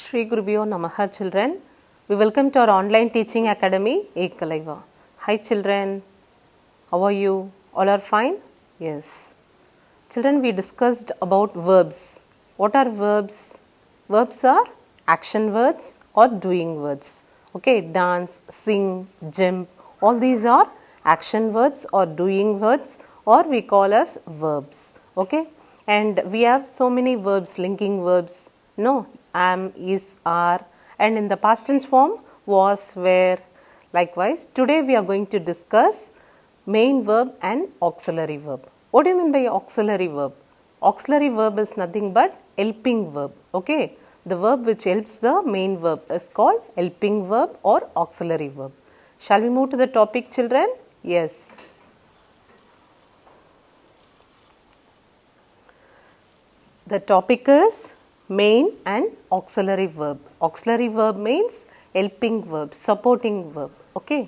Shri Gurubhyo Namaha children. We welcome to our online teaching academy Ekalaiva. Hi children, how are you? All are fine? Yes. Children, we discussed about verbs. What are verbs? Verbs are action words or doing words. Okay, dance, sing, jump, all these are action words or doing words or we call as verbs. Okay, and we have so many verbs, linking verbs. No, am, is, are, and in the past tense form was, were. Likewise, today we are going to discuss main verb and auxiliary verb. What do you mean by auxiliary verb? Auxiliary verb is nothing but helping verb. Okay, the verb which helps the main verb is called helping verb or auxiliary verb. Shall we move to the topic, children? Yes. The topic is main and auxiliary verb. Auxiliary verb means helping verb, supporting verb. Okay.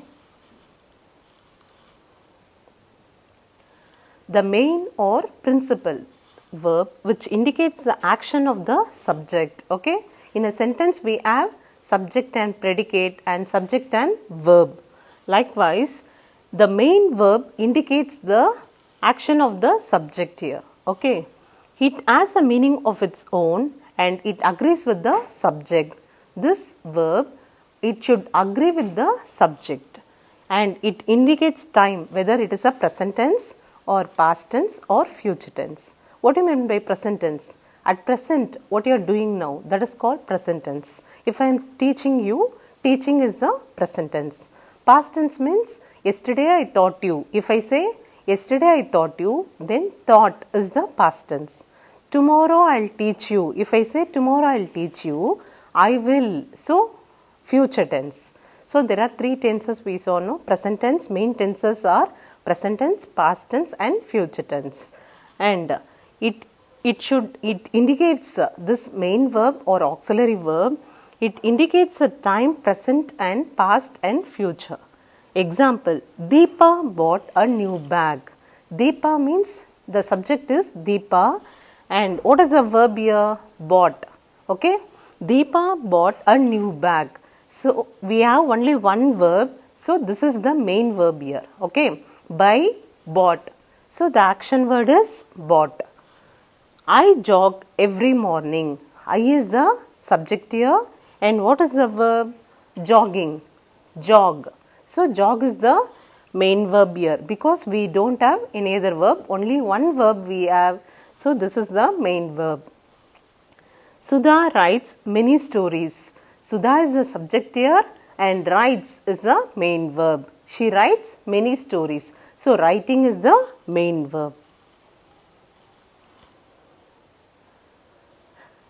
The main or principal verb which indicates the action of the subject. Okay. In a sentence we have subject and predicate and subject and verb. Likewise, the main verb indicates the action of the subject here. Okay. It has a meaning of its own and it agrees with the subject. This verb, it should agree with the subject and it indicates time, whether it is a present tense or past tense or future tense. What do you mean by present tense? At present, what you are doing now, that is called present tense. If I am teaching you, teaching is the present tense. Past tense means yesterday I taught you. If I say yesterday I taught you, then taught is the past tense. Tomorrow I will teach you. If I say tomorrow I will teach you, I will. So, future tense. So, there are three tenses we saw, no? Present tense, main tenses are present tense, past tense and future tense. And it indicates this main verb or auxiliary verb, it indicates a time present and past and future. Example, Deepa bought a new bag. Deepa means the subject is Deepa. And what is the verb here? Bought. Okay. Deepa bought a new bag. So, we have only one verb. So, this is the main verb here. Okay. Buy, bought. So, the action word is bought. I jog every morning. I is the subject here. And what is the verb? Jogging. Jog. So, jog is the main verb here because we don't have any other verb. Only one verb we have. So, this is the main verb. Sudha writes many stories. Sudha is the subject here and writes is the main verb. She writes many stories. So, writing is the main verb.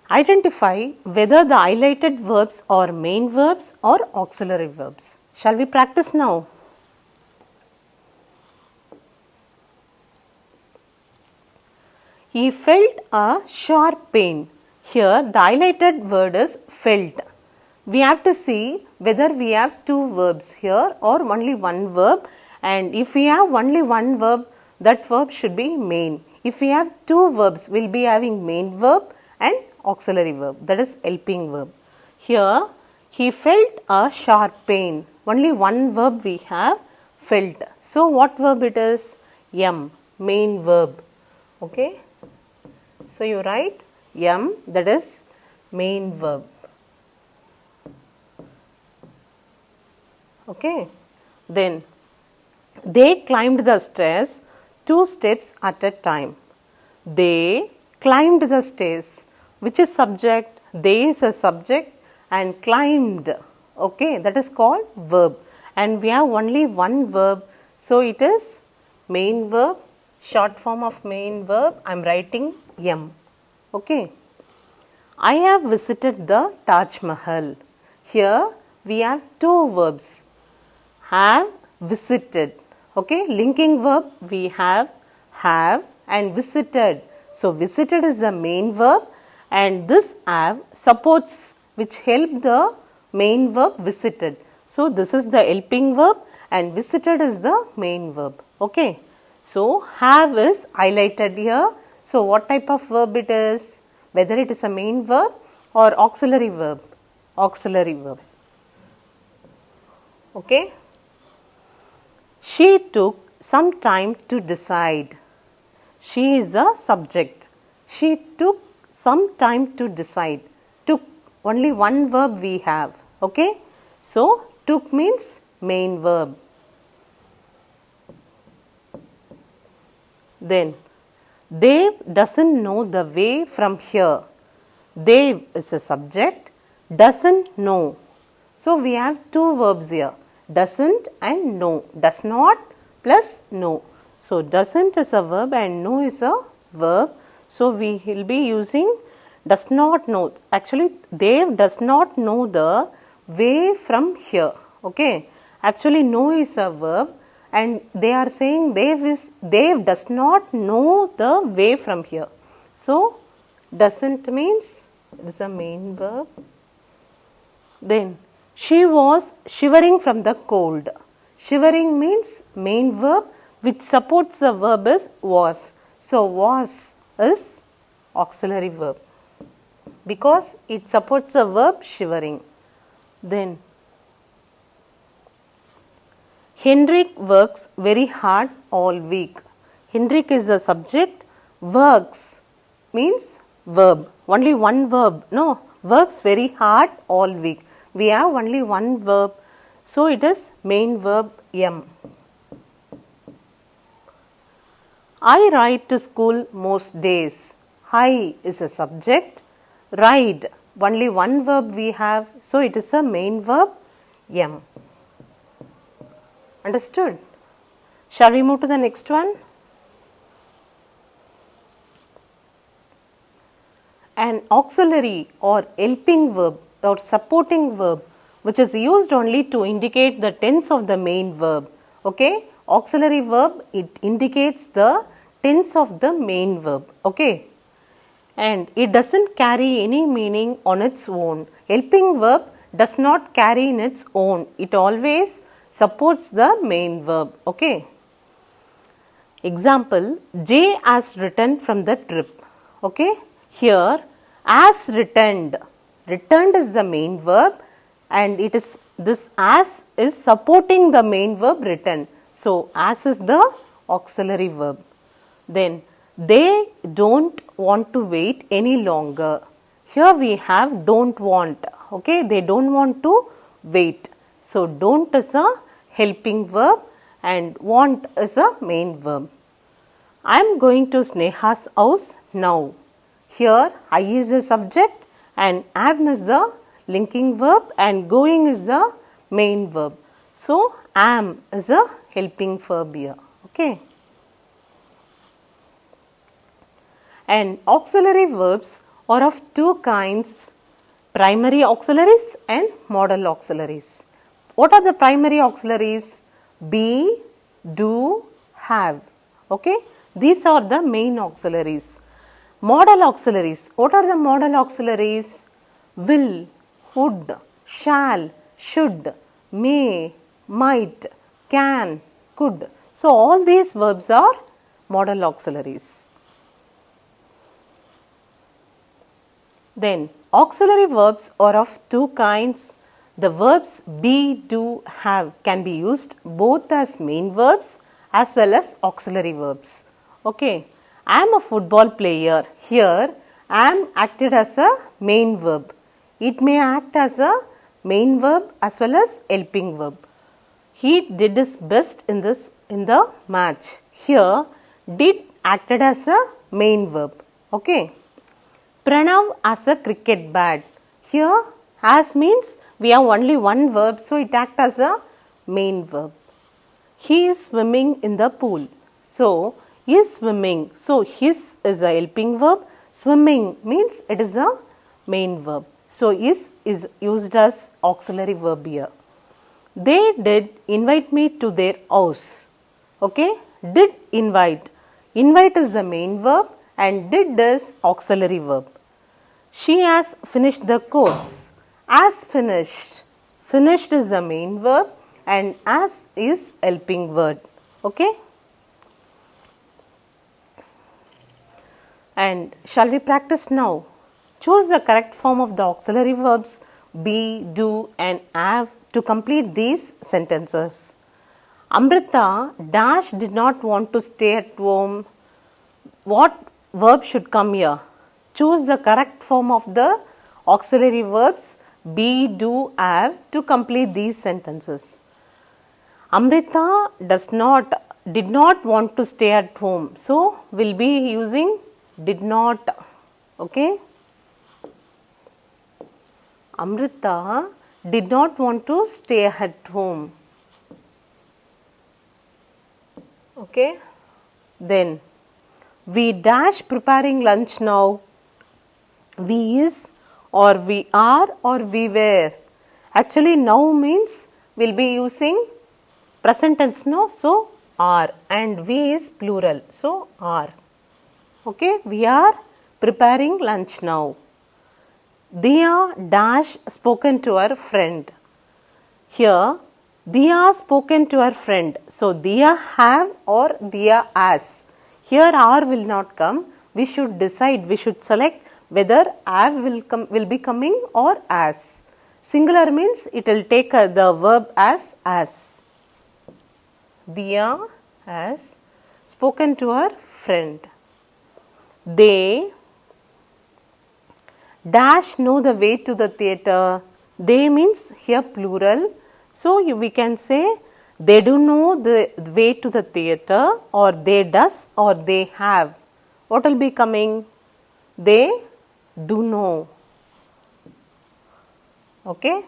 Identify whether the highlighted verbs are main verbs or auxiliary verbs. Shall we practice now? He felt a sharp pain. Here the highlighted word is felt. We have to see whether we have two verbs here or only one verb, and if we have only one verb, that verb should be main. If we have two verbs, we will be having main verb and auxiliary verb, that is helping verb. Here he felt a sharp pain. Only one verb we have, felt. So what verb it is? M, main verb. Okay. So, you write M, that is main verb. Okay. Then, they climbed the stairs 2 steps at a time. They climbed the stairs. Which is subject? They is a subject and climbed. Okay. That is called verb. And we have only one verb. So, it is main verb. Short form of main verb, I am writing M. Okay. I have visited the Taj Mahal. Here we have two verbs. Have, visited. Okay. Linking verb we have and visited. So, visited is the main verb and this have supports which help the main verb visited. So, this is the helping verb and visited is the main verb. Okay. So, have is highlighted here. So, what type of verb it is? Whether it is a main verb or auxiliary verb? auxiliary verb. Okay. She took some time to decide. She is the subject. She took some time to decide. Took, only one verb we have. Okay. So, took means main verb. Then, Dave doesn't know the way from here. Dave is a subject, doesn't know. So, we have two verbs here, doesn't and know. Does not plus know. So, doesn't is a verb and know is a verb. So, we will be using does not know. Actually, Dave does not know the way from here. Okay. Actually, know is a verb and they are saying Dave does not know the way from here. So, doesn't means is a main verb. Then, she was shivering from the cold. Shivering means main verb which supports the verb is was. So, was is auxiliary verb because it supports the verb shivering. Then, Hendrik works very hard all week. Hendrik is the subject, works means verb, only one verb, no, works very hard all week. We have only one verb, so it is main verb M. I ride to school most days. I is a subject, ride, only one verb we have, so it is a main verb M. Understood? Shall we move to the next one? An auxiliary or helping verb or supporting verb which is used only to indicate the tense of the main verb. Okay? Auxiliary verb, it indicates the tense of the main verb. Okay? And it doesn't carry any meaning on its own. Helping verb does not carry in its own. It always supports the main verb. Okay? Example, J has returned from the trip. Okay? Here, as returned. Returned is the main verb and it is this as is supporting the main verb return. So, as is the auxiliary verb. Then, they don't want to wait any longer. Here we have don't want. Okay, they don't want to wait. So, don't is a helping verb and want is a main verb. I am going to Sneha's house now. Here, I is the subject and am is the linking verb and going is the main verb. So, am is a helping verb here. Okay. And auxiliary verbs are of two kinds, primary auxiliaries and modal auxiliaries. What are the primary auxiliaries? Be, do, have. Okay. These are the main auxiliaries. Modal auxiliaries. What are the modal auxiliaries? Will, would, shall, should, may, might, can, could. So, all these verbs are modal auxiliaries. Then, auxiliary verbs are of two kinds. The verbs be, do, have can be used both as main verbs as well as auxiliary verbs. Okay. I am a football player. Here, am acted as a main verb. It may act as a main verb as well as helping verb. He did his best in the match. Here, did acted as a main verb. Okay. Pranav as a cricket bat. Here, as means we have only one verb, so it acts as a main verb. He is swimming in the pool. So, is swimming. So, his is a helping verb. Swimming means it is a main verb. So, is used as auxiliary verb here. They did invite me to their house. Okay. Did invite. Invite is the main verb and did is auxiliary verb. She has finished the course. As finished. Finished is the main verb and as is helping verb. Okay. And shall we practice now? Choose the correct form of the auxiliary verbs be, do and have to complete these sentences. Amrita dash did not want to stay at home. What verb should come here? Choose the correct form of the auxiliary verbs be, do, have to complete these sentences. Amrita did not want to stay at home. So, we will be using did not. Okay. Amrita did not want to stay at home. Okay. Then, we dash preparing lunch now. We is or we are or we were. Actually, now means we will be using present tense, no? So, are, and we is plural. So, are. Okay, we are preparing lunch now. Diya dash spoken to her friend. Here, Diya spoken to her friend. So, Diya have or Diya has. Here, are will not come. We should decide, we should select whether have will be coming or as. Singular means it will take the verb as. Diya has spoken to her friend. They dash know the way to the theatre. They means here plural. So, we can say they do know the way to the theatre, or they does, or they have. What will be coming? They do know. Okay?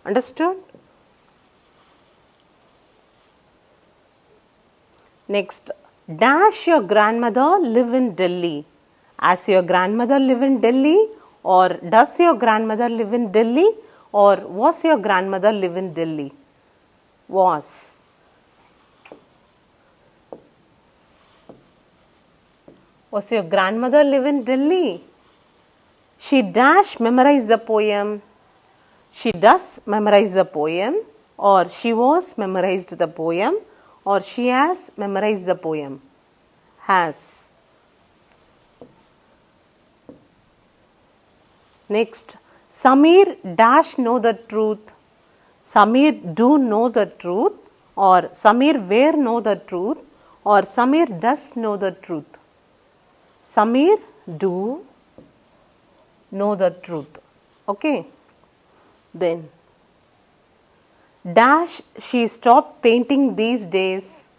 Understood? Next, dash your grandmother live in Delhi. As your grandmother live in Delhi, or does your grandmother live in Delhi, or was your grandmother live in Delhi? Was. Was your grandmother live in Delhi? She dash memorize the poem. She does memorize the poem, or she was memorized the poem, or she has memorized the poem. Has. Next, Samir dash know the truth. Samir do know the truth, or Samir where know the truth, or Samir does know the truth. Samir do know the truth. Okay. Then, dash she stopped painting these days.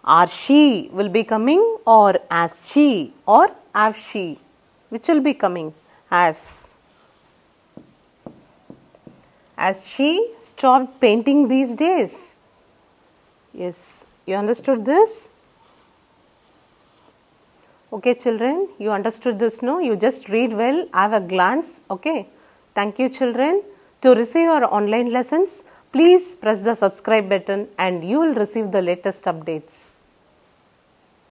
Are she will be coming, or as she, or have she? Which will be coming? As she stopped painting these days. Yes, you understood this? Okay, children, you understood this, no? You just read well, have a glance. Okay, thank you, children. To receive our online lessons, please press the subscribe button and you will receive the latest updates.